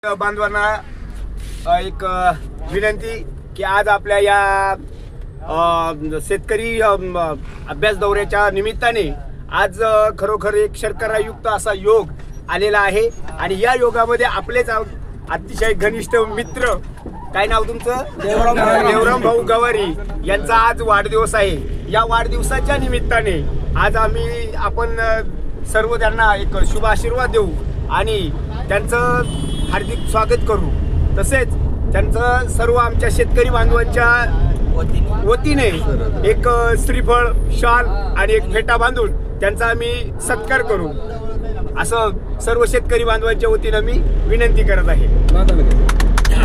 बांधवांना एक विनंती की आज आपल्या या शेतकरी अभ्यास दौऱ्याच्या निमित्ताने आज खरोखर एक शर्करायुक्त असा योग आलेला आहे आणि या योगामध्ये आपलेच अतिशय घनिष्ठ मित्र, काय नाव तुमचं? देवराम भाऊ गवारी यांचा आज वाढदिवस आहे। या वाढदिवसाच्या निमित्ताने आज आपण सर्व त्यांना एक शुभ आशीर्वाद देऊ आणि त्यांचं हार्दिक स्वागत करू। तसेच त्यांचं सर्व आमच्या शेतकरी बांधवांच्या वतीने एक श्रीफळ, शाल आणि एक फेटा बांधून त्यांचा आम्ही सत्कार करू, असं सर्व शेतकरी बांधवांच्या वतीने मी विनंती करत आहे।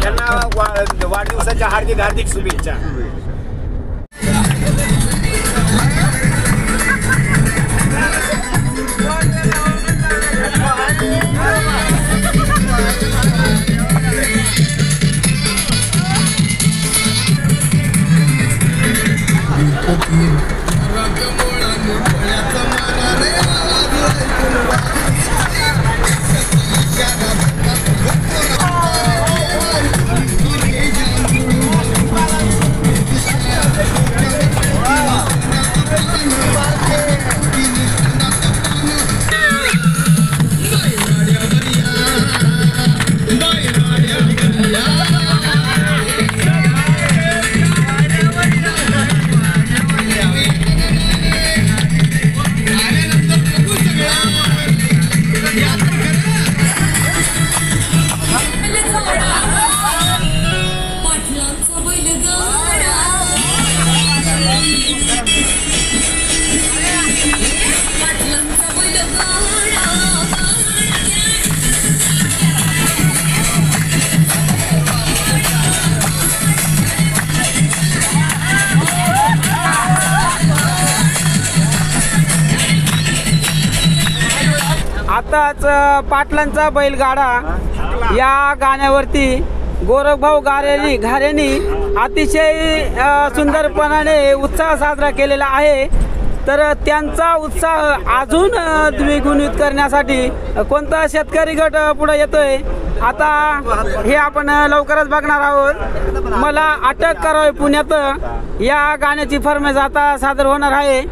त्यांना वाढदिवसाच्या हार्दिक शुभेच्छा। आताच पाटलांचा बैलगाडा या गाण्यावरती गोरखभाऊ घारेंनी अतिशय सुंदरपणाने उत्साह साजरा केलेला आहे। तर त्यांचा उत्साह अजून द्विगुणित करण्यासाठी कोणता शेतकरी गट पुढे येतोय आता हे आपण लवकरच बघणार आहोत। मला अटक करावी पुण्यात या गाण्याची फरमाईश आता सादर होणार आहे।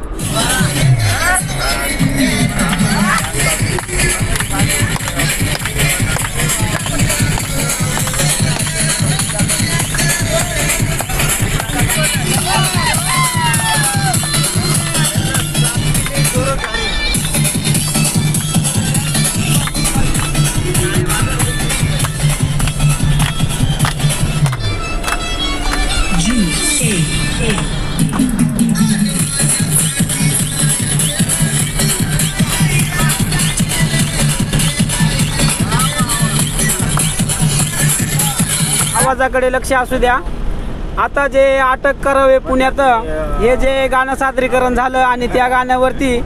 आवाजाकडे लक्ष असू द्या। आता जे अटक करावे पुण्यात हे जे गाणं सादरीकरण झालं आणि त्या गाण्यावरती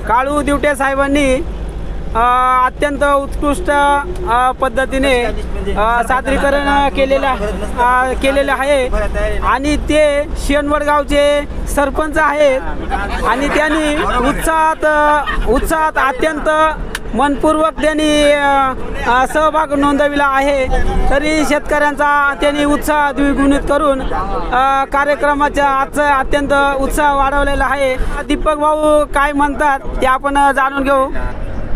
काळू दिवटे साहेबांनी अत्यंत उत्कृष्ट पद्धतीने सादरीकरण केलेलं आहे आणि ते शेनवडगावचे सरपंच आहेत आणि त्यांनी उत्साहात अत्यंत मनपूर्वक त्यांनी सहभाग नोंदविला आहे। तरी शेतकऱ्यांचा त्यांनी उत्साह द्विगुणित करून कार्यक्रमाचा आजचा अत्यंत उत्साह वाढवलेला आहे। दीपक भाऊ काय म्हणतात ते आपण जाणून घेऊ।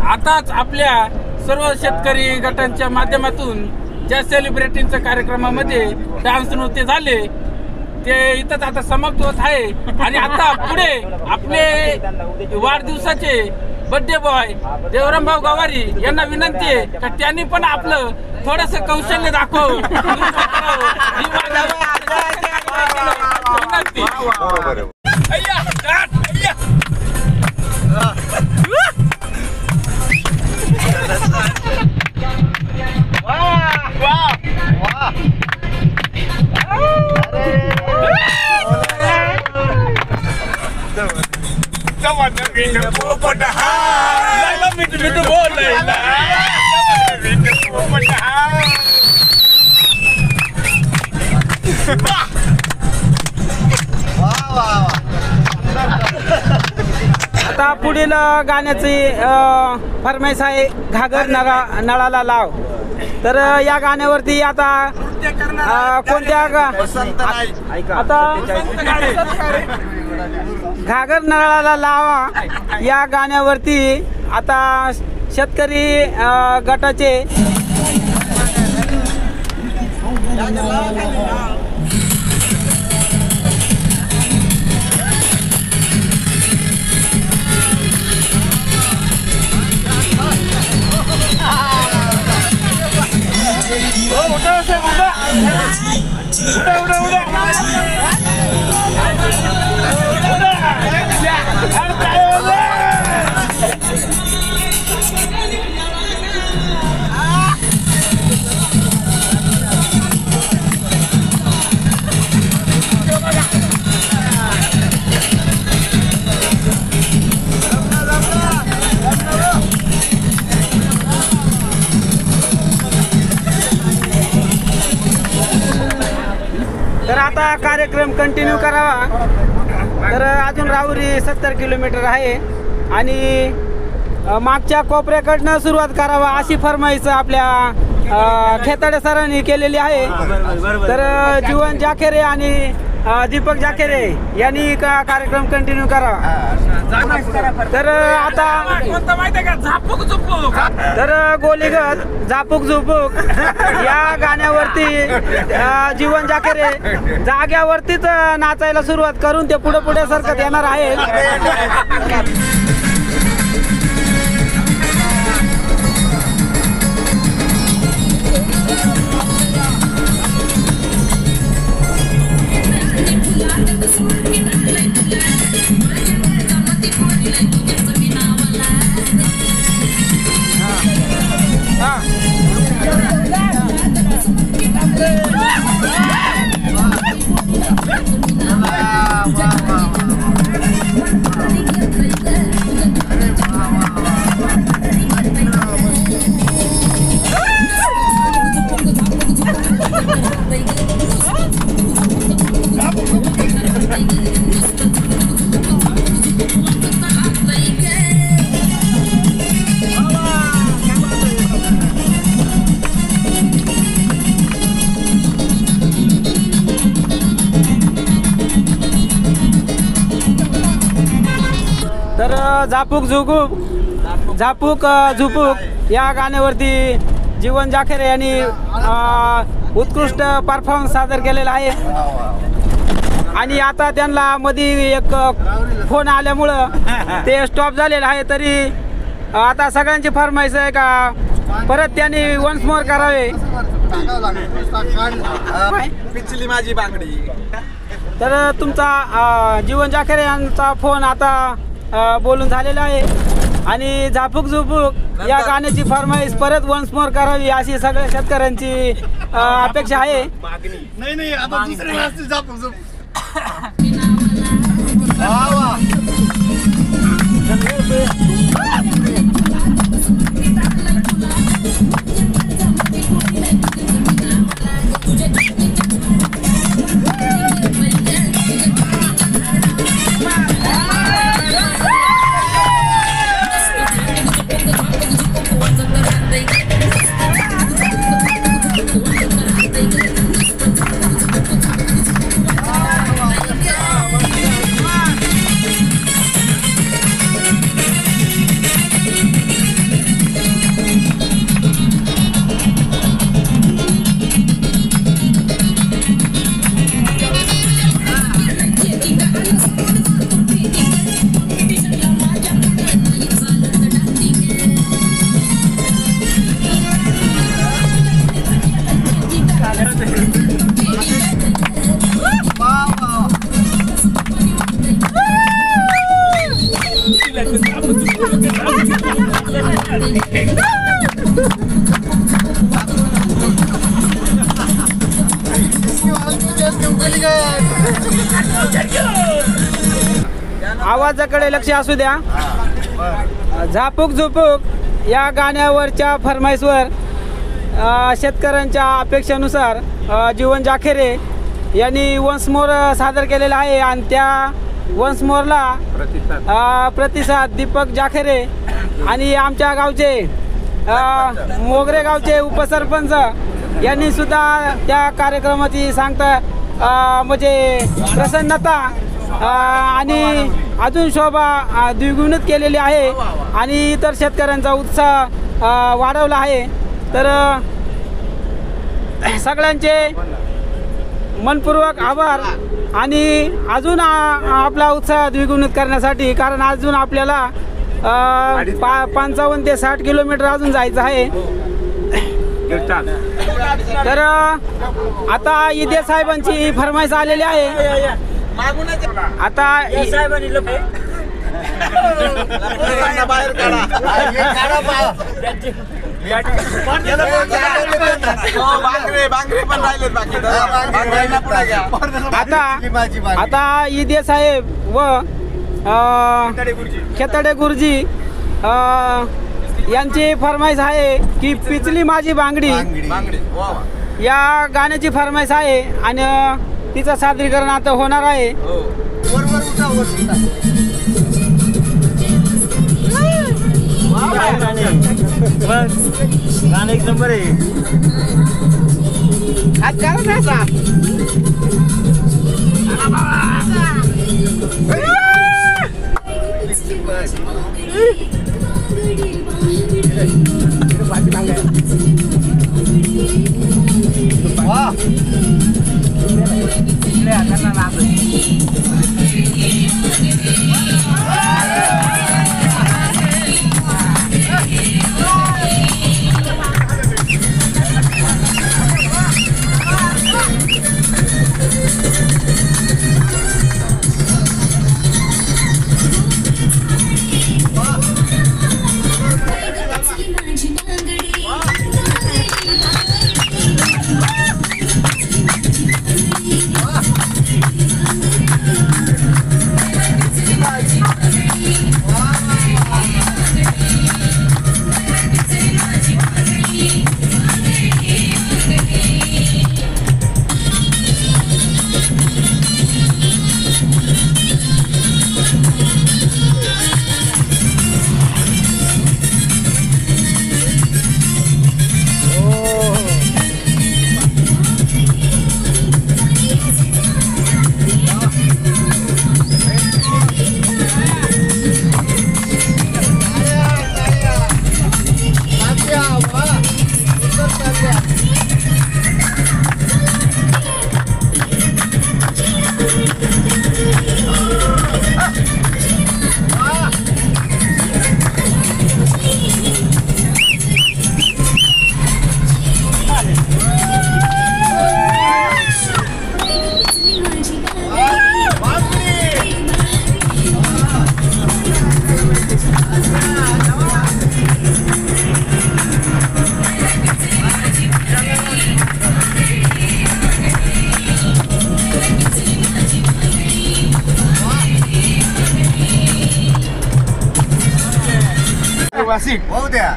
आताच आपल्या सर्व शेतकरी गटांच्या माध्यमातून ज्या सेलिब्रिटींच्या कार्यक्रमामध्ये डान्स नृत्य झाले ते इथंच आता समाप्त होत आहे आणि आता पुढे आपले वाढदिवसाचे बर्थडे बॉय देवराम भाऊ गवारी यांना विनंती आहे की त्यांनी पण आपलं थोडंसं कौशल्य दाखव। आता पुढील गाण्याची फरमाईश आहे घागर नळाला लाव। तर या गाण्यावरती आता कोणत्या आता घागर नळाला लावा या गाण्यावरती आता शेतकरी गटाचे तर आता कार्यक्रम कंटिन्यू करावा। तर अजून राहुरी 70 किलोमीटर आहे आणि मागच्या कोपऱ्याकडनं सुरुवात करावा अशी फरमाईश आपल्या खेताडे सरांनी केलेली आहे। तर जीवन जाखेरे आणि दीपक जाखेरे यांनी कार्यक्रम कंटिन्यू करावा। तर आता तर गोलीगत झापूक झुपूक या गाण्यावरती जीवन जाखेरे जाग्यावरतीच नाचायला सुरुवात करून ते पुढे पुढे सरकत येणार आहे। तर झापूक झुपूक या गाण्यावरती जीवन जाखेरे यांनी उत्कृष्ट परफॉर्मन्स सादर केलेला आहे आणि आता त्यांना मध्ये एक फोन आल्यामुळं ते स्टॉप झालेलं आहे। तरी आता सगळ्यांची फरमाईश आहे का परत त्यांनी वन्स मोर करावे। पिचली माझी बांगडी। तर तुमचा जीवन जाखेरे यांचा फोन आता बोलून झालेला आहे आणि झापूक झुपूक या गाण्याची फरमाईश परत वन्स मोर करावी अशी सगळ्या शेतकऱ्यांची अपेक्षा आहे। नाही आता दुसरी वाजता झापूक झुपूक। आवाजाकडे लक्ष असू द्या। झापूक झुपूक या गाण्यावरच्या फरमाईशवर शेतकऱ्यांच्या अपेक्षेनुसार जीवन जाखेरे यांनी वन्स मोर सादर केलेला आहे आणि त्या वन्स मोरला प्रतिसाद दीपक जाखेरे आणि आमच्या गावचे मोगरे गावचे उपसरपंच यांनी सुद्धा त्या कार्यक्रमाची सांगता म्हणजे प्रसन्नता आणि अजून शोभा द्विगुणित केलेली आहे आणि इतर शेतकऱ्यांचा उत्साह वाढवला आहे. तर सगळ्यांचे मनपूर्वक आभार आणि अजून आपला उत्साह द्विगुणित करण्यासाठी, कारण अजून आपल्याला 55 ते 60 किलोमीटर अजून जायचं आहे. तर आता इदे साहेबांची फरमाईश आलेली आहे. आता आता इदे साहेब व खेताडे गुरुजी यांची फरमाईश आहे की पिचली माझी बांगडी या गाण्याची फरमाईश आहे आणि तिचं सादरीकरण आता होणार आहे. गाणं एक नंबर आहे.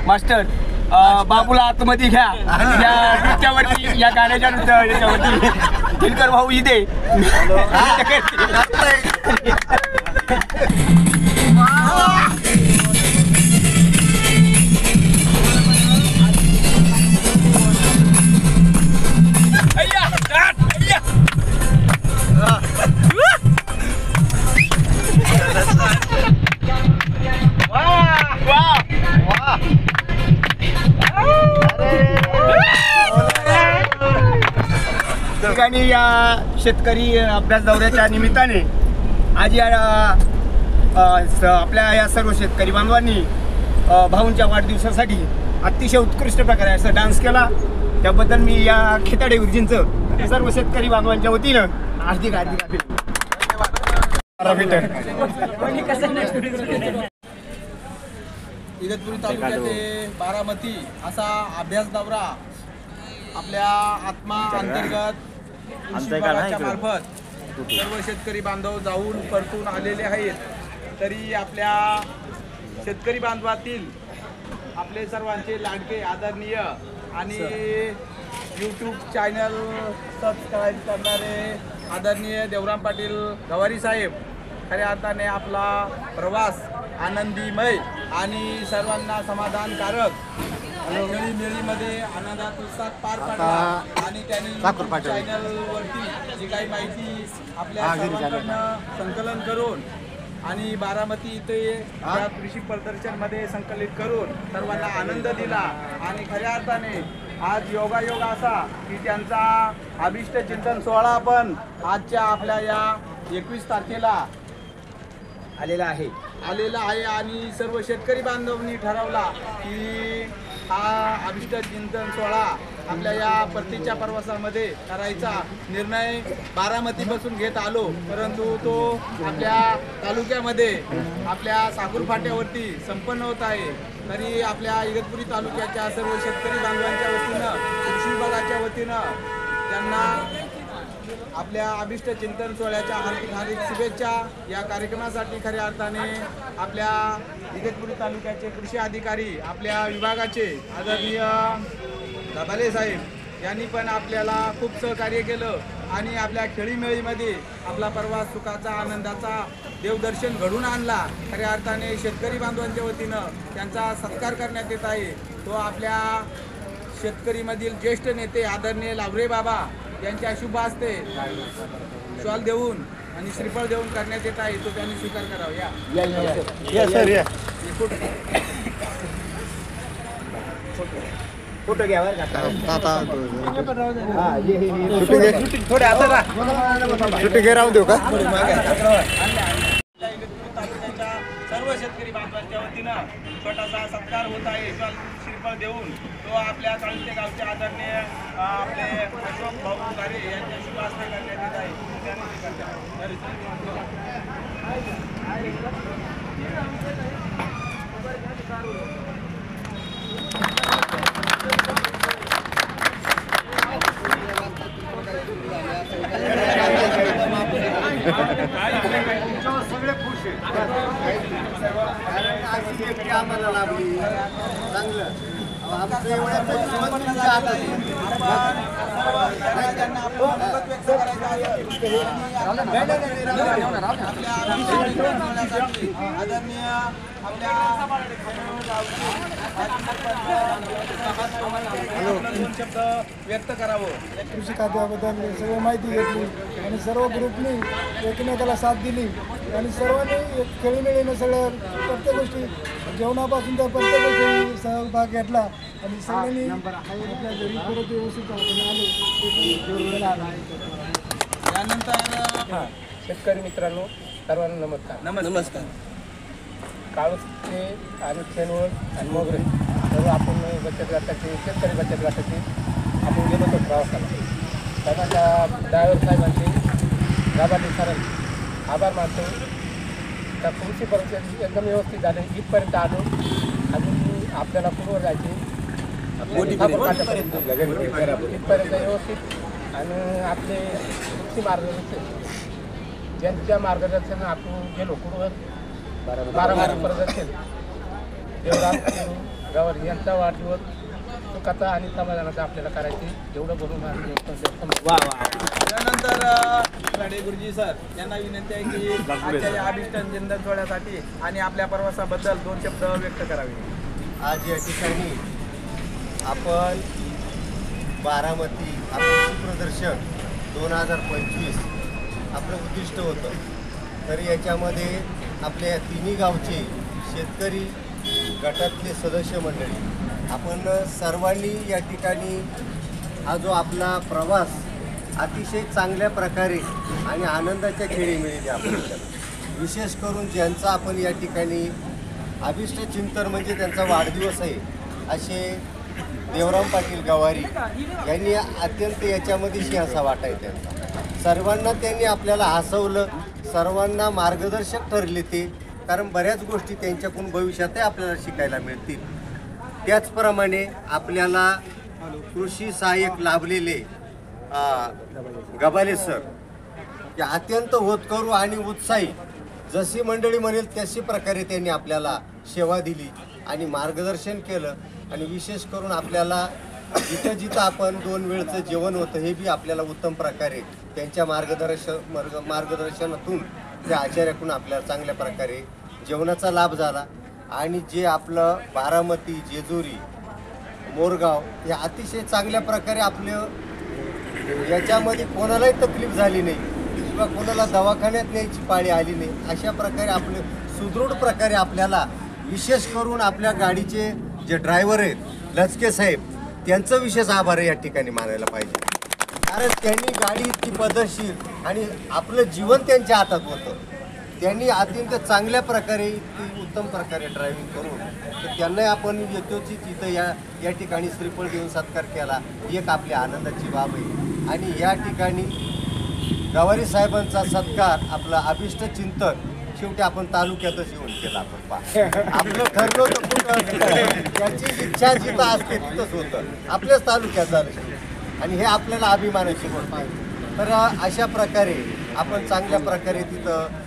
मास्टर बाबूला आतमध्ये घ्या. या नृत्यावरती, या गाण्याच्या नृत्यावरती दिलकर भाऊ इथे ठिकाणी या शेतकरी अभ्यास दौऱ्याच्या निमित्ताने आज या आपल्या या सर्व शेतकरी बांधवांनी भाऊंच्या वाढदिवसासाठी अतिशय उत्कृष्ट प्रकारे असं डान्स केला. त्याबद्दल मी या खेताडे गुरुजींचं सर्व शेतकरी बांधवांच्या वतीनं हार्दिक इगतपुरी तालुक्याचे बारामती असा अभ्यास दौरा आपल्या आत्मा अंतर्गत मार्फत सर्व शेतकरी बांधव जाऊन परतून आलेले आहेत. तरी आपल्या शेतकरी बांधवातील आपले सर्वांचे लाडके आदरणीय आणि यूट्यूब चॅनल सबस्क्राईब करणारे आदरणीय देवराम पाटील गवारी साहेब, खऱ्या अर्थाने आपला प्रवास आनंदीमय आणि सर्वांना समाधानकारक खेळीमेळीमध्ये आनंदात उत्साहात पार पाडला आणि त्यांनी YouTube चॅनलवरती जी काही माहिती आपल्या सर्वांकडनं संकलन करून आणि बारामती इथे या कृषी प्रदर्शनमध्ये संकलित करून सर्वांना आनंद दिला आणि खऱ्या अर्थाने आज योगायोग असा की त्यांचा अभिष्ट चिंतन सोहळा पण आजच्या आपल्या या 21 तारखेला आलेला आहे आणि सर्व शेतकरी बांधवांनी ठरवला की हा अभिष्ट चिंतन सोहळा आपल्या या परतीच्या प्रवासामध्ये करायचा निर्णय बारामतीपासून घेत आलो, परंतु तो आपल्या तालुक्यामध्ये आपल्या साकूर फाट्यावरती संपन्न होत आहे. तरी आपल्या इगतपुरी तालुक्याच्या सर्व शेतकरी बांधवांच्या वतीनं कृषी विभागाच्या वतीनं त्यांना आपल्या अभिष्ट चिंतन सोहळ्याच्या हार्दिक शुभेच्छा. या कार्यक्रमासाठी खऱ्या अर्थाने आपल्या इगतपुरी तालुक्याचे कृषी अधिकारी आपल्या विभागाचे आदरणीय दाभाले साहेब यांनी पण आपल्याला खूप सहकार्य केलं आणि आपल्या खेळीमेळीमध्ये आपला प्रवास सुखाचा आनंदाचा देवदर्शन घडून आणला. खऱ्या अर्थाने शेतकरी बांधवांच्या वतीनं त्यांचा सत्कार करण्यात येत आहे. तो आपल्या शेतकरीमधील ज्येष्ठ नेते आदरणीय लावरे बाबा यांच्या शुभ हस्ते शॉल देऊन आणि श्रीफळ देऊन करण्यात येत आहे. तो त्यांनी स्वीकार करावा. या फोटो घ्यावा देऊ का? तालुक्याच्या सर्व शेतकरी बांधवांच्या वतीनं छोटासा सत्कार होत आहे श्रीफळ देऊन. तो आपल्या काळुते गावचे आदरणीय आपले अशोक भाऊ गारे यांच्या शुभ हस्ते करण्यात येत आहे. सगळे खुश आम्हाला लाभली चांगलं आमचं शब्द व्यक्त करावं. कृषी खात्याबद्दल सर्व माहिती घेतली आणि सर्व ग्रुपनी एकमेकाला साथ दिली आणि सर्वांनी खेळीमेळीनं सगळ्या प्रत्येक गोष्टी जेवणापासून तर प्रत्येक गोष्टी सहभाग घेतला आणि सगळ्यांनी आपल्या घरी परत व्यवस्थित आलो. यानंतर शेतकरी मित्रांनो सर्वांना नमस्कार. काळुस्ते आणि शेनवळ आणि मोगरे सर्व आपण बचत गटाचे शेतकरी बचत गटाचे आपण गेलो होतो प्रवासाला. त्याच्या ड्रायव्हर साहेबांचे गाबाटी सरांचे आभार मानतो. त्या कृषी परिषद एकदम व्यवस्थित झाले. इथपर्यंत आलो आणि आपल्याला पूर्व जायचे इथपर्यंत व्यवस्थित आणि आपले कृषी मार्गदर्शन ज्यांच्या मार्गदर्शनानं आपण गेलो कुरुवर बारामती प्रदर्शन देवराम गावर यांचा वाढदिवस सुखाचा आणि समाधानाचा आपल्याला करायचे एवढं बोलून त्यानंतर साडे गुरुजी सर यांना विनंती आहे की आजच्या या अभिष्ट चिंतन सोहळ्यासाठी आणि आपल्या प्रवासाबद्दल 2 शब्द व्यक्त करावे. आज या ठिकाणी आपण बारामती कृषी प्रदर्शन 2025 आपलं उद्दिष्ट होतं. तर याच्यामध्ये आपल्या तिन्ही गावचे शेतकरी गटातले सदस्य मंडळी आपण सर्वांनी या ठिकाणी हा जो आपला प्रवास अतिशय चांगल्या प्रकारे आणि आनंदाच्या खेळीमेळीने आपण विशेष करून ज्यांचा आपण या ठिकाणी अभिष्ट चिंतन म्हणजे त्यांचा वाढदिवस आहे असे देवराम पाटील गवारी यांनी अत्यंत याच्यामध्ये सिंहासा वाटा आहे त्यांचा. सर्वांना त्यांनी आपल्याला हसवलं, सर्वांना मार्गदर्शक ठरले ते, कारण बऱ्याच गोष्टी त्यांच्याकडून भविष्यातही आपल्याला शिकायला मिळतील. त्याचप्रमाणे आपल्याला कृषी सहाय्यक लाभलेले गबाले सर हे अत्यंत होतकरू आणि उत्साही जशी मंडळी म्हणेल तशी प्रकारे त्यांनी आपल्याला सेवा दिली आणि मार्गदर्शन केलं. आणि विशेष करून आपल्याला जिथं जिथं आपण 2 वेळचं जेवण होतं हे बी आपल्याला उत्तम प्रकारे त्यांच्या मार्गदर्शनातून त्या आचार्याकडून आपल्याला चांगल्या प्रकारे जेवणाचा लाभ झाला. आणि जे आपलं बारामती जेजुरी मोरगाव या अतिशय चांगल्या प्रकारे आपलं याच्यामध्ये कोणालाही तकलीफ झाली नाही किंवा कोणाला दवाखान्यात न्यायची पाळी आली नाही. अशा प्रकारे आपले सुदृढ प्रकारे आपल्याला विशेष करून आपल्या गाडीचे जे ड्रायव्हर आहेत लचके साहेब त्यांचं विशेष आभार या ठिकाणी मानायला पाहिजे. कारण त्यांनी गाडी इतकी पद्धतशीर आणि आपलं जीवन त्यांच्या हातात होतं. त्यांनी अत्यंत चांगल्या प्रकारे इतकी उत्तम प्रकारे ड्रायव्हिंग करून तर त्यांनाही आपण येतोची तिथं या ठिकाणी श्रीफळ देऊन सत्कार केला. एक आपल्या आनंदाची बाब आहे. आणि या ठिकाणी गवारी साहेबांचा सत्कार आपला अभिष्ट चिंतन शेवटी आपण तालुक्यातच येऊन केला. आपण पहा आपलं ठरलं तर कुठं त्याची इच्छा जिथं असते तिथंच होतं आपल्याच तालुक्यात झालं आणि हे आपल्याला अभिमानाची गोष्ट आहे. तर अशा प्रकारे आपण चांगल्या प्रकारे तिथं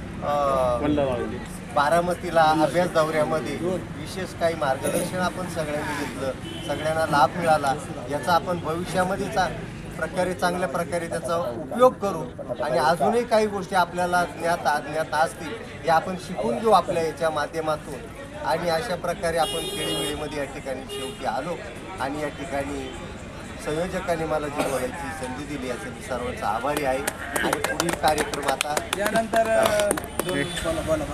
बारामतीला अभ्यास दौऱ्यामध्ये विशेष काही मार्गदर्शन आपण सगळ्यांनी घेतलं. सगळ्यांना लाभ मिळाला. याचा आपण भविष्यामध्ये चांगल्या प्रकारे त्याचा उपयोग करू आणि अजूनही काही गोष्टी आपल्याला ज्ञात असतील हे आपण शिकून घेऊ आपल्या याच्या माध्यमातून. आणि अशा प्रकारे आपण खेळीमेळीमध्ये या ठिकाणी शेवटी आलो आणि या ठिकाणी संयोजकांनी मला जी बोलायची संधी दिली यासाठी सर्वांचा आभारी आहे. आणि पुढील कार्यक्रम आता यानंतर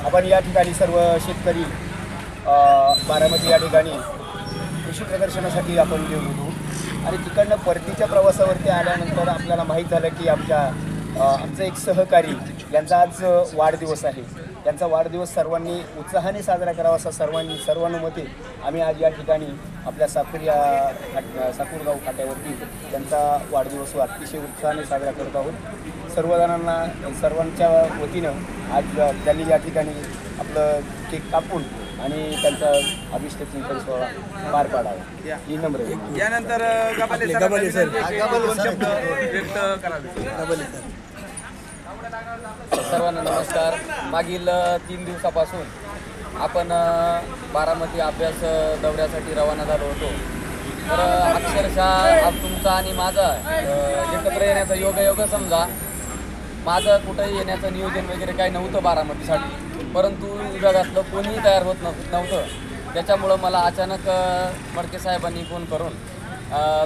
आपण या ठिकाणी सर्व शेतकरी बारामती या ठिकाणी कृषी प्रदर्शनासाठी आपण गेलो होतो आणि तिकडनं परतीच्या प्रवासावरती आल्यानंतर आपल्याला माहीत झालं की आमचं एक सहकारी यांचा आज वाढदिवस आहे. त्यांचा वाढदिवस सर्वांनी उत्साहाने साजरा करावा असा सर्वानुमते आम्ही आज या ठिकाणी आपल्या साकूरगाव फाट्यावरती त्यांचा वाढदिवस अतिशय उत्साहाने साजरा करत आहोत. सर्वांच्या वतीनं आज त्यांनी या ठिकाणी आपलं केक कापून आणि त्यांचा अभिष्ट चिंतन सोहळा पार पाडावा ही नम्र विनंती. यानंतर गबाले सर दोन शब्द व्यक्त करावे. सर्वांना नमस्कार. मागील 3 दिवसापासून आपण बारामती अभ्यास दौऱ्यासाठी रवाना झालो होतो. तर अक्षरशः आज तुमचा आणि माझा एकत्र येण्याचा योग समजा. माझं कुठंही येण्याचं नियोजन वगैरे काही नव्हतं बारामतीसाठी, परंतु विभागातलं कोणीही तयार होत नव्हतं. त्याच्यामुळं मला अचानक मडके साहेबांनी फोन करून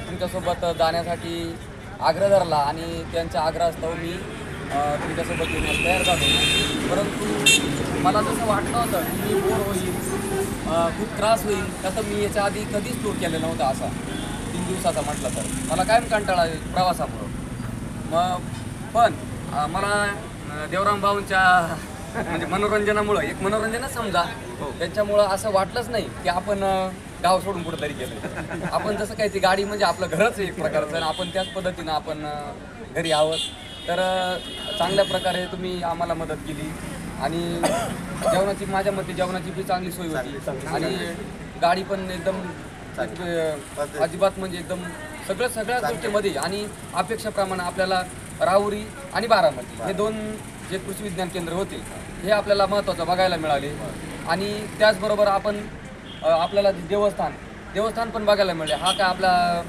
तुमच्यासोबत जाण्यासाठी आग्रह धरला आणि त्यांच्या आग्रहास्तव मी तुमच्यासोबत येण्यास तयार झालो. परंतु मला जसं वाटलं होतं की मी बोर होईल, खूप त्रास होईल, तसं मी याच्या आधी कधीच टूर केलेला नव्हता असा 3 दिवसाचा म्हटलं तर. मला कायम कंटाळा प्रवासामुळं. पण मला देवराम भाऊंच्या म्हणजे मनोरंजनामुळं एक मनोरंजनच समजा त्यांच्यामुळं असं वाटलंच नाही की आपण गाव सोडून कुठंतरी गेलो. आपण जसं काही ती गाडी म्हणजे आपलं घरच एक प्रकारचं आणि आपण त्याच पद्धतीनं आपण घरी आहोत. तर चांगल्या प्रकारे तुम्ही आम्हाला मदत केली आणि जेवणाची माझ्या मते जेवणाची बी चांगली सोय होती आणि गाडी पण एकदम अजिबात म्हणजे एकदम सगळ्या गोष्टीमध्ये आणि अपेक्षेप्रमाणे आपल्याला राहुरी आणि बारामती हे 2 जे कृषी विज्ञान केंद्र होते हे आपल्याला महत्त्वाचं बघायला मिळाले. आणि त्याचबरोबर आपल्याला देवस्थान पण बघायला मिळाले. हा काय आपला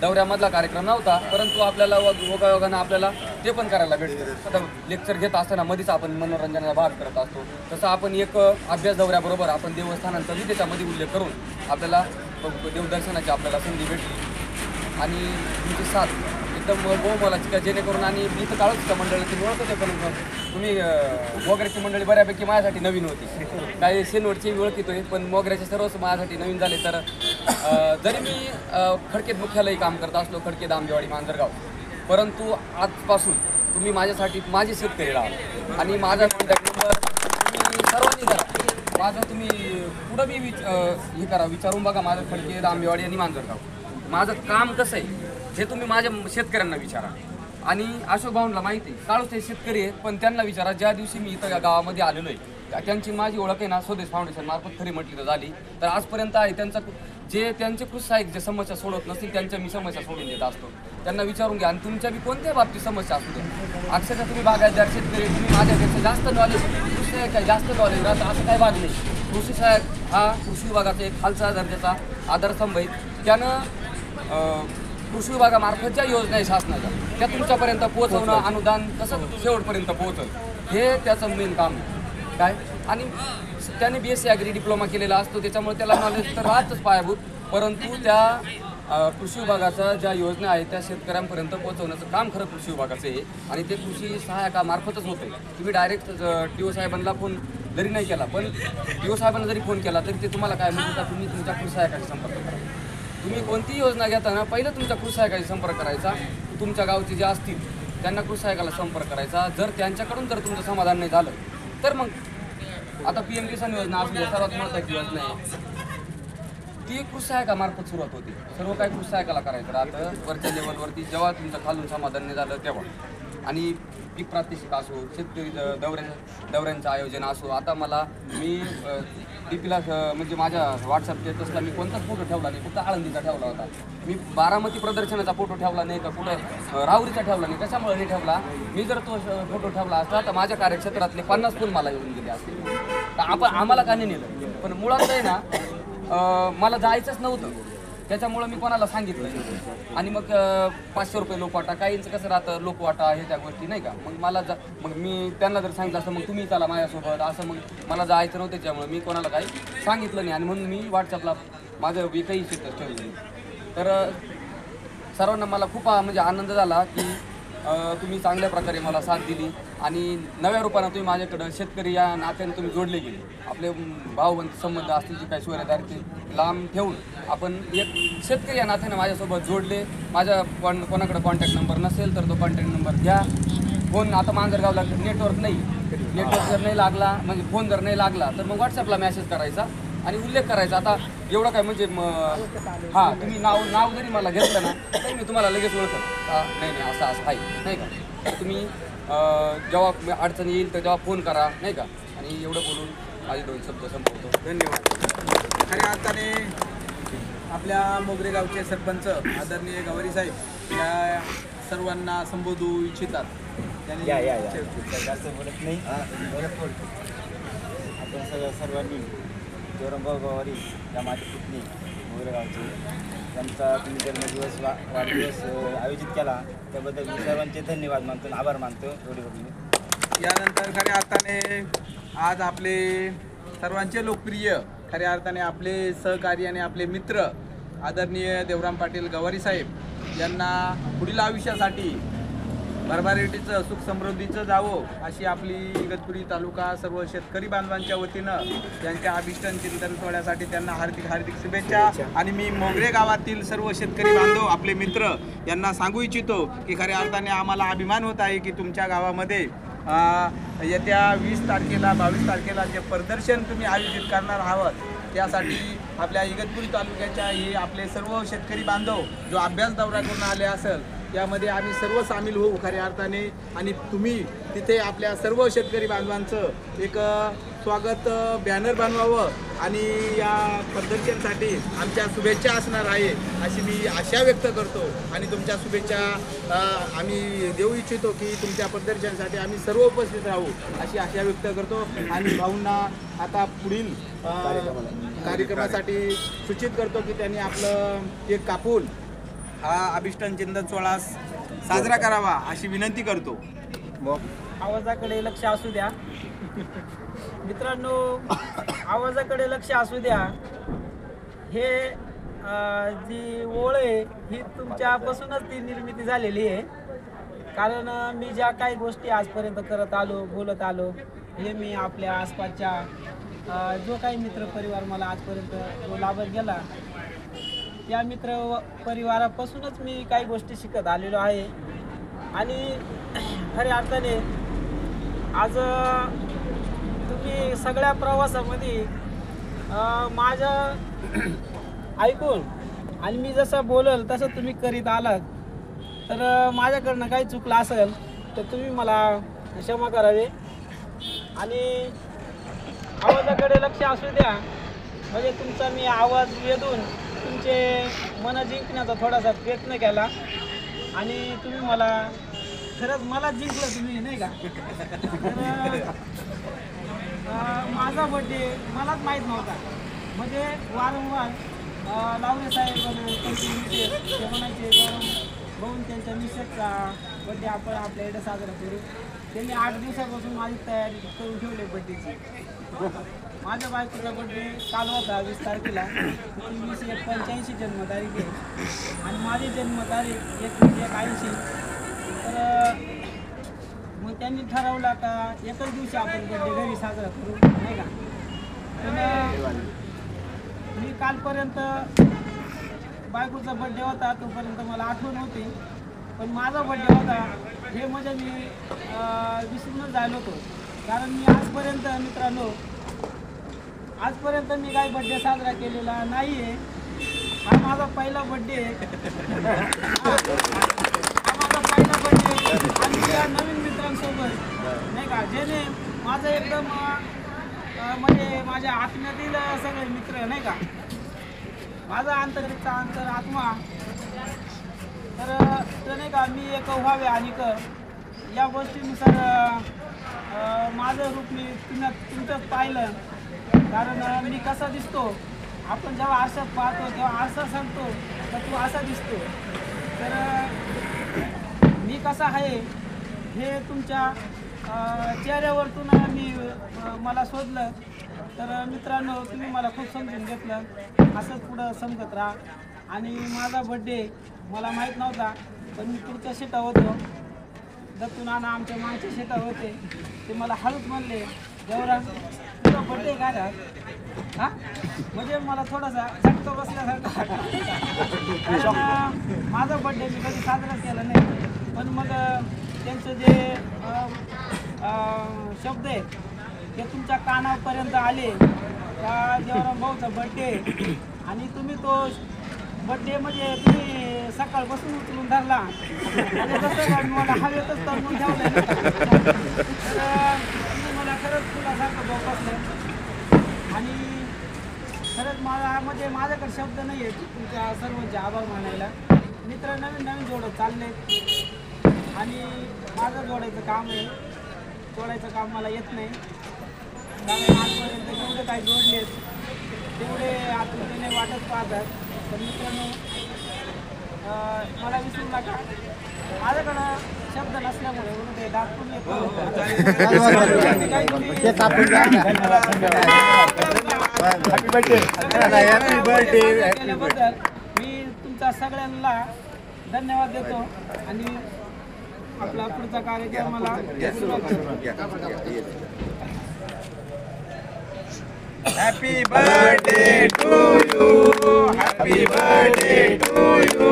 दौऱ्यामधला कार्यक्रम नव्हता, परंतु आपल्याला योगायोगानं आपल्याला ते पण करायला भेटतं. आता लेक्चर घेत असताना मध्येच आपण मनोरंजनाचा भाग करत असतो, तसं आपण एक अभ्यास दौऱ्याबरोबर आपण देवस्थानांचा बी त्याच्यामध्ये उल्लेख करून आपल्याला देवदर्शनाची आपल्याला संधी भेटली आणि तुमची साथ एकदम बहुमोलाची का जेणेकरून. आणि मी तर काळूच्या मंडळाची ओळख होते, पण तुम्ही मोगऱ्याची मंडळी बऱ्यापैकी माझ्यासाठी नवीन होती. काही शेनवडची ओळख येतोय, पण मोगऱ्याचे सर्वच माझ्यासाठी नवीन झाले. तर जरी मी खडकेत मुख्यालयी काम करत असलो, खडके दामदेवाडी मांजरगाव, परंतु आजपासून तुम्ही माझ्यासाठी माझे शेतकरी राहा आणि माझा कॉन्टॅक्ट नंबर तुम्ही सर्वांनी करा. माझं तुम्ही पुढं मी हे करा, विचारून बघा माझं खडके दामदेवाडी आणि मांजरगाव माझं काम कसं आहे हे तुम्ही माझ्या शेतकऱ्यांना विचारा. आणि अशोक भाऊंना माहिती आहे, काळूच ते शेतकरी आहेत, पण त्यांना विचारा. ज्या दिवशी मी इथं गावामध्ये आलेलो आहे त्यांची माझी ओळख आहे ना स्वदेश फाउंडेशन मार्फत खरी म्हटली तर झाली. तर आजपर्यंत आहे त्यांचे कृषी सहाय्यक जे समस्या सोडवत नसतील त्यांच्या मी समस्या सोडून देत असतो. त्यांना विचारून घ्या आणि तुमच्या बी कोणत्याही बाबतीत समस्या असू द्या. अक्षरशः तुम्ही बागायतदार शेतकरी, तुम्ही माझ्यापेक्षा जास्त नॉलेज कृषी सहाय्यक काय जास्त नॉलेज राहतं असं काही भाग नाही. कृषी सहाय्यक हा कृषी विभागाचा एक खालचा दर्जाचा आधारस्तंभ आहे. त्यानं कृषी विभागामार्फत ज्या योजना आहे शासनाच्या त्या तुमच्यापर्यंत पोहोचवणं, अनुदान कसं शेवटपर्यंत पोहोचल हे त्याचं मेन काम काय. आणि त्याने BSc ॲग्री डिप्लोमा केलेला असतो, त्याच्यामुळे त्याला नॉलेज तर राहतच पायाभूत. परंतु त्या कृषी विभागाच्या ज्या योजना आहेत त्या शेतकऱ्यांपर्यंत पोहोचवण्याचं काम खरं कृषी विभागाचं आहे आणि ते कृषी सहायकामार्फतच होते. तुम्ही डायरेक्ट टी.ओ. साहेबांना फोन जरी नाही केला, पण टी.ओ. साहेबांना जरी फोन केला तरी ते तुम्हाला काय म्हणतात का तुम्ही तुमच्या कृषी सहायकाशी संपर्क करा. तुम्ही कोणतीही योजना घेताना पहिलं तुमच्या कृषी सहायकाशी संपर्क करायचा. तुमच्या गावचे जे असतील त्यांना कृषी सहायकाला संपर्क करायचा. जर त्यांच्याकडून जर तुमचं समाधान नाही झालं तर मग आता PM किसान योजना असली सर्वात महत्त्वाची योजना आहे ती कृषी सहायकामार्फत सुरुवात होती. सर्व काही कृषी सहायकाला करायचं राहतं वरच्या लेवलवरती. जेव्हा तुमचं खालून समाधान नाही झालं तेव्हा. आणि पीक प्रात्यक्षिक असो, शेतकरी दौऱ्यांचं आयोजन असो. आता मला मी DPला म्हणजे माझ्या व्हॉट्सअप स्टेटसला मी कोणताच फोटो ठेवला नाही, फक्त आळंदीचा ठेवला होता. मी बारामती प्रदर्शनाचा फोटो ठेवला नाही का कुठं राहुरीचा ठेवला नाही. कशामुळे नाही ठेवला? मी जर तो फोटो ठेवला असता तर माझ्या कार्यक्षेत्रातले 50 फुल मला येऊन गेले असते. तर आम्हाला का नाही नेलं? पण मुळात आहे ना मला जायचंच नव्हतं. त्याच्यामुळं मी कोणाला सांगितलं आणि मग 500 रुपये लोकवाटा. काहींचं कसं राहतं लोकवाटा हे त्या गोष्टी नाही का. मग मी त्यांना जर सांगितलं असतं मग तुम्ही चला माझ्यासोबत असं, मग मला जायचं नव्हतं. त्याच्यामुळे मी कोणाला काही सांगितलं नाही आणि म्हणून मी व्हॉट्सअपला माझं एकही स्टेटस ठेवलं नाही. तर सर्वांना मला खूप म्हणजे आनंद झाला की तुम्ही चांगल्या प्रकारे मला साथ दिली आणि नव्या रूपानं तुम्ही माझ्याकडं शेतकरी या नात्याने तुम्ही जोडले गेले. आपले भावबंद संबंध असतील जे काही सोयरेदार ते लांब ठेवून आपण एक शेतकरी या नात्याने माझ्यासोबत जोडले. माझ्या कोणाकडे कॉन्टॅक्ट नंबर नसेल तर तो कॉन्टॅक्ट नंबर घ्या. फोन आता मांजरगावला नेटवर्क नाही, नेटवर्क जर नाही लागला म्हणजे फोन जर नाही लागला तर मग व्हॉट्सअपला मेसेज करायचा आणि उल्लेख करायचा. आता एवढं काय म्हणजे हां तुम्ही नाव जरी मला घेतलं ना तरी मी तुम्हाला लगेच ओळखत नाही असं आहे नाही का. तुम्ही जेव्हा अडचण येईल तर तेव्हा फोन करा नाही का. आणि एवढं बोलून माझे 2 शब्द संपवतो. धन्यवाद. खऱ्या अर्थाने आपल्या मोगरे गावचे सरपंच आदरणीय गवारी साहेब या सर्वांना संबोधू इच्छितात. त्यांनी जास्त बोलत नाही. आपण सर्वांनी जोरंभाऊ गवारी या माझी पुतणी मोगरे गावचे त्यांचा तुम्ही जन्मदिवस वाढदिवस आयोजित केला त्याबद्दल मी सर्वांचे धन्यवाद मानतो, आभार मानतो. एवढे बघून यानंतर खऱ्या अर्थाने आज आपले सर्वांचे लोकप्रिय खऱ्या अर्थाने आपले सहकारी आणि आपले मित्र आदरणीय देवराम पाटील गवारी साहेब यांना पुढील आयुष्यासाठी भरभराटीचं सुख समृद्धीचं जावं अशी आपली इगतपुरी तालुका सर्व शेतकरी बांधवांच्या वतीनं त्यांच्या अभिष्टन चिंतन सोहळ्यासाठी त्यांना हार्दिक शुभेच्छा. आणि मी मोगरे गावातील सर्व शेतकरी बांधव आपले मित्र यांना सांगू इच्छितो की खऱ्या अर्थाने आम्हाला अभिमान होत आहे की तुमच्या गावामध्ये येत्या 20 तारखेला 22 तारखेला जे प्रदर्शन तुम्ही आयोजित करणार आहात त्यासाठी आपल्या इगतपुरी तालुक्याच्या हे आपले सर्व शेतकरी बांधव जो अभ्यास दौरा करून आले असेल त्यामध्ये आम्ही सर्व सामील होऊ खऱ्या अर्थाने. आणि तुम्ही तिथे आपल्या सर्व शेतकरी बांधवांचं एक स्वागत बॅनर बनवावं आणि या प्रदर्शनसाठी आमच्या शुभेच्छा असणार आहे अशी मी आशा व्यक्त करतो. आणि तुमच्या शुभेच्छा आम्ही देऊ इच्छितो की तुमच्या प्रदर्शनासाठी आम्ही सर्व उपस्थित राहू अशी आशा व्यक्त करतो. आणि भाऊंना आता पुढील कार्यक्रमासाठी सूचित करतो की त्यांनी आपलं केक कापून हा अभिष्टन चिंतन सोहळा साजरा करावा अशी विनंती करतो. आवाजाकडे लक्ष असू द्या मित्रांनो, आवाजाकडे लक्ष असू द्या. हे जी ओळ आहे ही तुमच्यापासूनच ती निर्मिती झालेली आहे. कारण मी ज्या काही गोष्टी आजपर्यंत करत आलो बोलत आलो हे मी आपल्या आसपासच्या जो काही मित्रपरिवार मला आजपर्यंत जो लाभत गेला त्या मित्र परिवारापासूनच मी काही गोष्टी शिकत आलेलो आहे. आणि खऱ्या अर्थाने आज तुम्ही सगळ्या प्रवासामध्ये माझं ऐकून आणि मी जसं बोलल तसं तुम्ही करीत आलात तर माझ्याकडनं काही चुकलं असेल तर तुम्ही मला क्षमा करावे. आणि आवाजाकडे लक्ष असू द्या म्हणजे तुमचा मी आवाज वेधून तुमचे मन जिंकण्याचा थोडासा प्रयत्न केला आणि तुम्ही मला खरंच मला जिंकलं तुम्ही नाही का. तर माझा बड्डे मलाच माहीत नव्हता म्हणजे वारंवार लावणे साहेब ते म्हणायचे बघून त्यांच्या मिसेसचा बड्डे आपण आपल्या इकडे साजरा करू. त्यांनी 8 दिवसापासून माझी तयारी करून ठेवली बड्डेची. माझ्या बायकोचा बड्डे काल होता 20 तारखेला. 19/1/85 जन्मतारीख आहे आणि माझी जन्मतारीख 1/1/80. तर मग त्यांनी ठरवलं का एकच दिवशी आपण बड्डे घरी साजरा करू, नाही का. पण मी कालपर्यंत बायकोचा बड्डे होता तोपर्यंत मला आठवण होती, पण माझा बड्डे होता हे म्हणजे मी विसरूनच झालो होतो. कारण मी आजपर्यंत मी काही बड्डे साजरा केलेला नाही आहे. हा माझा पहिला बड्डे हा माझा पहिला बड्डे आणि त्या नवीन मित्रांसोबत, नाही का, ज्याने माझं एकदम म्हणजे माझ्या आत्म्यातील सगळे मित्र, नाही का, माझा अंतरात्मा. तर नाही का, मी एक व्हावे आणि या गोष्टीनुसार माझं रूप मी तुमच्यात पाहिलं. कारण मी कसा दिसतो, आपण जेव्हा आरशात पाहतो तेव्हा आरसा सांगतो तर तू असा दिसतो. तर मी कसा आहे हे तुमच्या चेहऱ्यावरतून मला शोधलं. तर मित्रांनो, तुम्ही मला खूप समजून घेतलं. असंच पुढं समजत राहा. आणि माझा बड्डे मला माहीत नव्हता, पण मी पुढच्या शेटा होतो. दत्तू नाना आमच्या मागच्या शेटा होते, ते मला हळूच म्हणले, देवराम तुझा बड्डे काय राहत हां. म्हणजे मला थोडासा झटका बसल्यासारखा कारण माझा बड्डे मी कधी साजरा केला नाही. पण मग त्यांचं जे शब्द आहेत ते तुमच्या कानापर्यंत आले का देवराम भाऊचा बड्डे, आणि तुम्ही तो बड्डे म्हणजे तुम्ही सकाळपासून उचलून धरला आणि जसं मला हवेतच तरवून ठेवलं. तर तुम्ही मला खरंच फुलासारखं जोपासलं आणि खरंच म्हणजे माझ्याकडे शब्द नाही आहे तुमच्या सर्वांचे आभार मानायला. मित्र नवीन जोडत चालले आणि माझं जोडायचं काम आहे. जोडायचं काम मला येत नाही, कारण आजपर्यंत जेवढे काही जोडलेत तेवढे आतुरतेने वाटत पाहतात. तर मित्रांनो, मला विसरू नका. माझ्याकडं शब्द नसल्यामुळे म्हणून ते दाखवून केल्याबद्दल मी तुमचा सगळ्यांना धन्यवाद देतो आणि आपला पुढचा कार्यक्रम मला happy birthday to you, happy birthday to you,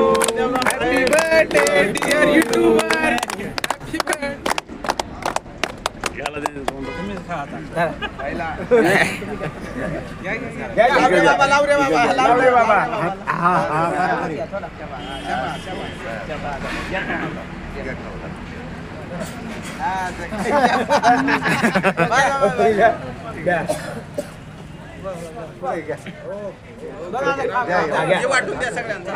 happy birthday dear YouTuber. लाव रे बाबा. वाटून द्या सगळ्यांना.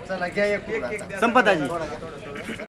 चला घ्या एक संपताजी.